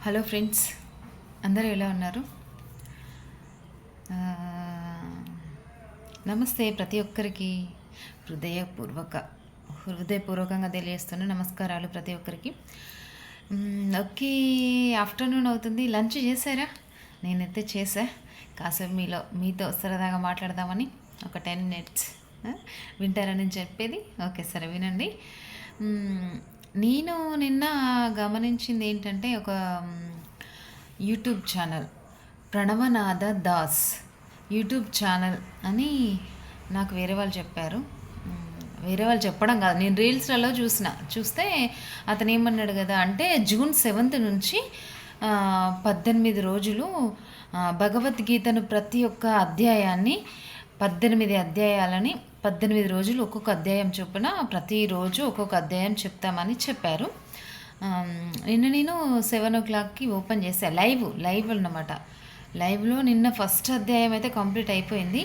Hello friends, అందరూ ఎలా ఉన్నారు? ఆ, నమస్తే ప్రతి ఒక్కరికి. హృదయపూర్వక హృదయపూర్వకంగా తెలియజేస్తున్న నమస్కారాలు ప్రతి ఒక్కరికి. ఓకే, ఆఫ్టర్నూన్ అవుతుంది. లంచ్ చేశారా? నేనైతే చేసా. కాసేపు మీతో సరదాగా మాట్లాడదామని ఒక 10 మినిట్స్ వింటారని చెప్పేది. ఓకే, సరే వినండి. మ్, నేను నిన్న గమనించింది ఏంటంటే ఒక YouTube channel, Pranavanatha Das YouTube channel అని నాకు వేరే వాళ్ళు చెప్పారు. వేరే వాళ్ళు చెప్పడం కాదు, నేను రీల్స్లలో చూస్తే అతను ఏమన్నాడు కదా అంటే జూన్ 7th నుంచి 18 రోజులు భగవద్గీతను ప్రతి ఒక్క అధ్యాయాన్ని 18 అధ్యాయాలని 18 రోజులు ఒక్కొక్క అధ్యాయం చొప్పున ప్రతిరోజు ఒక్కొక్క అధ్యాయం చెప్తామని చెప్పారు. నిన్న నేను 7 o'clockకి ఓపెన్ చేశాను. లైవ్ అన్నమాట. లైవ్లో నిన్న ఫస్ట్ అధ్యాయం అయితే కంప్లీట్ అయిపోయింది.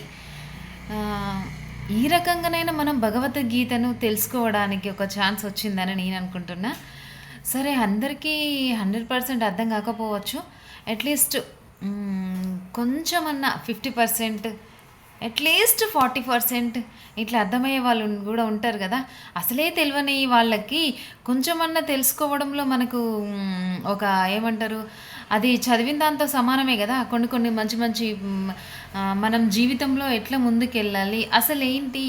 ఈ రకంగానైనా మనం భగవద్గీతను తెలుసుకోవడానికి ఒక ఛాన్స్ వచ్చిందని నేను అనుకుంటున్నా. సరే, అందరికీ 100% అర్థం కాకపోవచ్చు. అట్లీస్ట్ కొంచెమన్నా 50%, అట్లీస్ట్ 40% ఇట్లా అర్థమయ్యే వాళ్ళు కూడా ఉంటారు కదా. అసలే తెలియని వాళ్ళకి కొంచెమన్నా తెలుసుకోవడంలో మనకు ఒక ఏమంటారు, అది చదివిన దాంతో సమానమే కదా. కొన్ని మంచి మంచి మనం జీవితంలో ఎట్లా ముందుకెళ్ళాలి, అసలు ఏంటి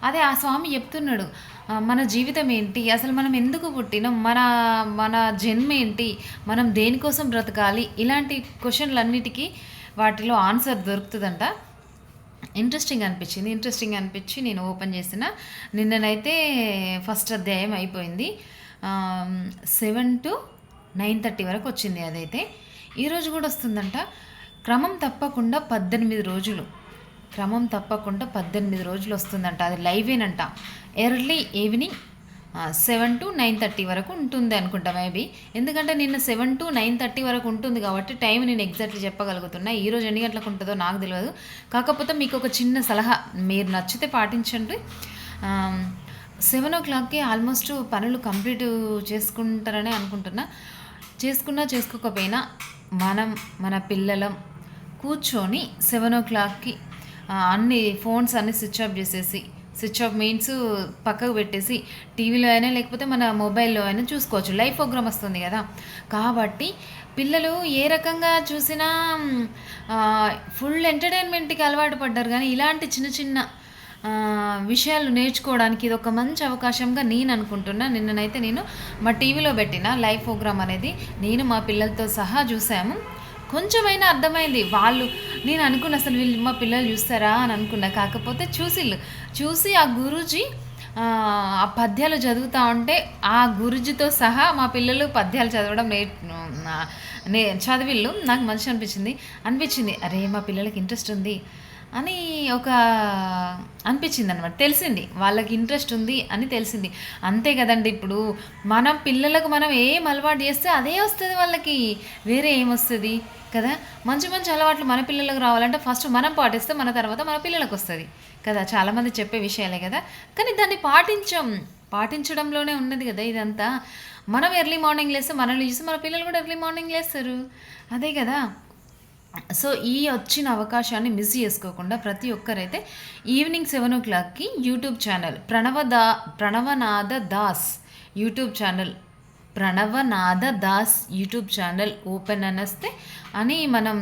అదే ఆ స్వామి చెప్తున్నాడు. మన జీవితం ఏంటి, అసలు మనం ఎందుకు పుట్టినాం, మన మన జన్మ ఏంటి, మనం దేనికోసం బ్రతకాలి, ఇలాంటి క్వశ్చన్లన్నిటికీ వాటిలో ఆన్సర్ దొరుకుతుందంట. ఇంట్రెస్టింగ్ అనిపించి నేను ఓపెన్ చేసిన. నిన్ననైతే ఫస్ట్ అధ్యాయం అయిపోయింది. 7 to 9:30 వరకు వచ్చింది. అదైతే ఈరోజు కూడా వస్తుందంట. క్రమం తప్పకుండా 18 రోజులు వస్తుందంట. అది లైవేనంట. ఎర్లీ ఈవినింగ్ 7 to 9:30 వరకు ఉంటుంది అనుకుంటా మేబీ. ఎందుకంటే నిన్న 7 to 9:30 వరకు ఉంటుంది కాబట్టి టైం నేను ఎగ్జాక్ట్లీ చెప్పగలుగుతున్నా. ఈరోజు ఎన్ని గంటలకు ఉంటుందో నాకు తెలియదు. కాకపోతే మీకు ఒక చిన్న సలహా, మీరు నచ్చితే పాటించండి. 7 o'clockకి ఆల్మోస్ట్ పనులు కంప్లీట్ చేసుకుంటారని అనుకుంటున్నా. చేసుకోకపోయినా మన పిల్లలం కూర్చొని 7 o'clockకి అన్ని ఫోన్స్ అన్ని స్విచ్ ఆఫ్ మీన్స్ పక్కకు పెట్టేసి టీవీలో అయినా లేకపోతే మన మొబైల్లో అయినా చూసుకోవచ్చు. లైవ్ ప్రోగ్రామ్ వస్తుంది కదా. కాబట్టి పిల్లలు ఏ రకంగా చూసినా ఫుల్ ఎంటర్టైన్మెంట్కి అలవాటు పడ్డారు. కానీ ఇలాంటి చిన్న చిన్న విషయాలు నేర్చుకోవడానికి ఇది ఒక మంచి అవకాశంగా నేను అనుకుంటున్నా. నిన్ననైతే నేను మా టీవీలో పెట్టిన లైవ్ ప్రోగ్రామ్ అనేది నేను మా పిల్లలతో సహా చూసాము. కొంచెమైనా అర్థమైంది. నేను అనుకున్న అసలు వీళ్ళు మా పిల్లలు చూస్తారా అని అనుకున్నా. కాకపోతే చూసి ఆ గురూజీ ఆ పద్యాలు చదువుతూ ఉంటే ఆ గురూజీతో సహా మా పిల్లలు పద్యాలు చదవడం చదివిళ్ళు. నాకు మంచి అనిపించింది. అరే, మా పిల్లలకి ఇంట్రెస్ట్ ఉంది అని అనిపించింది అనమాట. తెలిసింది వాళ్ళకి ఇంట్రెస్ట్ ఉంది అని తెలిసింది. అంతే కదండి. ఇప్పుడు మనం పిల్లలకు మనం ఏం అలవాటు చేస్తే అదే వస్తుంది వాళ్ళకి, వేరే ఏమొస్తుంది కదా. మంచి మంచి అలవాట్లు మన పిల్లలకు రావాలంటే ఫస్ట్ మనం పాటిస్తే మన తర్వాత మన పిల్లలకు వస్తుంది కదా. చాలామంది చెప్పే విషయాలే కదా. కానీ దాన్ని పాటించడంలోనే ఉన్నది కదా ఇదంతా. మనం ఎర్లీ మార్నింగ్ లేస్తే మనల్ని చూసి మన పిల్లలు కూడా ఎర్లీ మార్నింగ్ లేస్తారు. అదే కదా. సో ఈ వచ్చిన అవకాశాన్ని మిస్ చేసుకోకుండా ప్రతి ఒక్కరైతే ఈవినింగ్ 7 o'clockకి YouTube channel Pranavanatha Das YouTube channel open అని మనం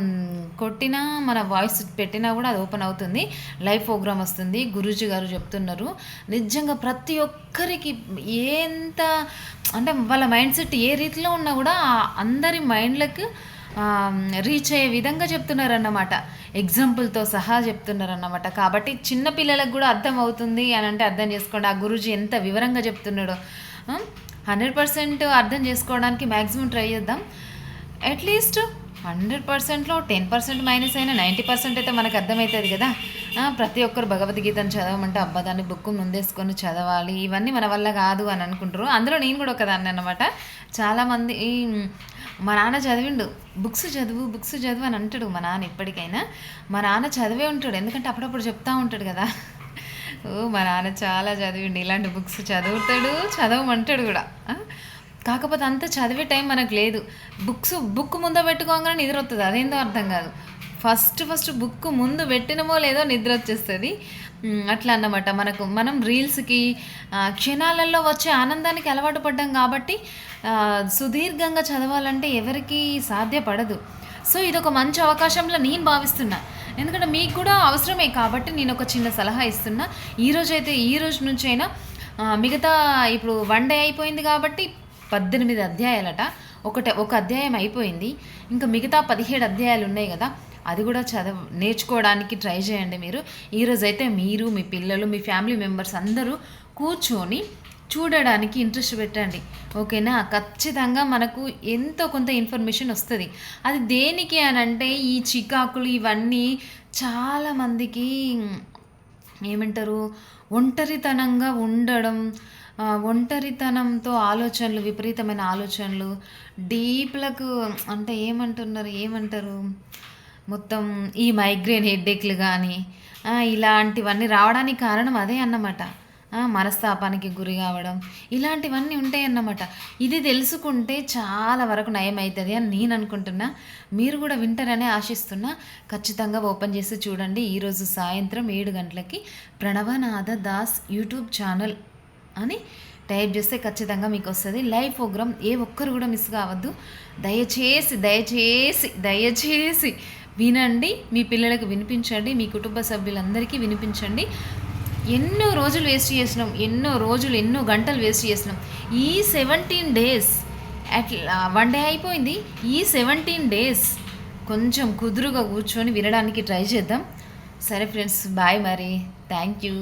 కొట్టినా, మన వాయిస్ పెట్టినా కూడా అది ఓపెన్ అవుతుంది. లైవ్ ప్రోగ్రామ్ వస్తుంది. గురూజీ గారు చెప్తున్నారు. నిజంగా ప్రతి ఒక్కరికి ఎంత అంటే వాళ్ళ మైండ్ సెట్ ఏ రీతిలో ఉన్నా కూడా అందరి మైండ్లకు రీచ్ అయ్యే విధంగా చెప్తున్నారన్నమాట. ఎగ్జాంపుల్తో సహా చెప్తున్నారన్నమాట. కాబట్టి చిన్న పిల్లలకు కూడా అర్థం అవుతుంది అని అంటే అర్థం చేసుకోండి. ఆ గురూజీ ఎంత వివరంగా చెప్తున్నాడో. 100% అర్థం చేసుకోవడానికి మ్యాక్సిమం ట్రై చేద్దాం. అట్లీస్ట్ 100%లో 10% మైనస్ అయినా 90% అయితే మనకు అర్థమవుతుంది కదా. ప్రతి ఒక్కరు భగవద్గీతను చదవమంటే అబ్బా దాన్ని బుక్ ముందేసుకొని చదవాలి, ఇవన్నీ మన వల్ల కాదు అని అనుకుంటారు. అందులో నేను కూడా ఒకదాన్ని అన్నమాట. చాలామంది మా నాన్న చదివిండు, బుక్స్ చదువు అని అంటాడు మా నాన్న. ఇప్పటికైనా మా నాన్న చదివే ఉంటాడు, ఎందుకంటే అప్పుడప్పుడు చెప్తా ఉంటాడు కదా. మా నాన్న చాలా చదివిండు, ఇలాంటి బుక్స్ చదవమంటాడు కూడా. కాకపోతే అంత చదివే టైం మనకు లేదు. బుక్ ముందు పెట్టుకోగానే నిద్ర వస్తుంది, అదేందో అర్థం కాదు. ఫస్ట్ బుక్ ముందు పెట్టినమో లేదో నిద్ర వచ్చేస్తుంది. అట్లా అన్నమాట. మనం రీల్స్కి క్షణాలలో వచ్చే ఆనందానికి అలవాటు పడ్డాం కాబట్టి సుదీర్ఘంగా చదవాలంటే ఎవరికి సాధ్యపడదు. సో ఇదొక మంచి అవకాశంలో నేను భావిస్తున్నా. ఎందుకంటే మీకు కూడా అవసరమే కాబట్టి నేను ఒక చిన్న సలహా ఇస్తున్నా. ఈ రోజు నుంచైనా మిగతా ఇప్పుడు 1 డే అయిపోయింది కాబట్టి 18 అధ్యాయాలట. ఒక అధ్యాయం అయిపోయింది. ఇంకా మిగతా 17 అధ్యాయాలు ఉన్నాయి కదా, అది కూడా నేర్చుకోవడానికి ట్రై చేయండి మీరు. ఈరోజైతే మీరు, మీ పిల్లలు, మీ ఫ్యామిలీ మెంబర్స్ అందరూ కూర్చొని చూడడానికి ఇంట్రెస్ట్ పెట్టండి. ఓకేనా? ఖచ్చితంగా మనకు ఎంతో కొంత ఇన్ఫర్మేషన్ వస్తుంది. అది దేనికి అని అంటే ఈ చికాకులు ఇవన్నీ చాలామందికి ఏమంటారు, ఒంటరితనంగా ఉండడం, ఒంటరితనంతో ఆలోచనలు, విపరీతమైన ఆలోచనలు, డీప్లకు అంటే ఏమంటారు మొత్తం ఈ మైగ్రేన్ హెడ్ఏక్లు కానీ ఇలాంటివన్నీ రావడానికి కారణం అదే అన్నమాట. మనస్తాపానికి గురి కావడం ఇలాంటివన్నీ ఉంటాయన్నమాట. ఇది తెలుసుకుంటే చాలా వరకు నయం అవుతుంది అని నేను అనుకుంటున్నా. మీరు కూడా వింటారనే ఆశిస్తున్నా. ఖచ్చితంగా ఓపెన్ చేసి చూడండి. ఈరోజు సాయంత్రం 7 గంటలకి ప్రణవనాథ దాస్ యూట్యూబ్ ఛానల్ అని టైప్ చేస్తే ఖచ్చితంగా మీకు వస్తుంది లైవ్ ప్రోగ్రామ్. ఏ ఒక్కరు కూడా మిస్ కావద్దు. దయచేసి వినండి. మీ పిల్లలకు వినిపించండి, మీ కుటుంబ సభ్యులందరికీ వినిపించండి. ఎన్నో రోజులు వేస్ట్ చేసినాం, ఎన్నో గంటలు వేస్ట్ చేసినాం. ఈ 17 డేస్ అట్లా 1 డే అయిపోయింది. ఈ 17 డేస్ కొంచెం కుదురుగా కూర్చొని వినడానికి ట్రై చేద్దాం. సరే ఫ్రెండ్స్, బాయ్ మరి. Thank you.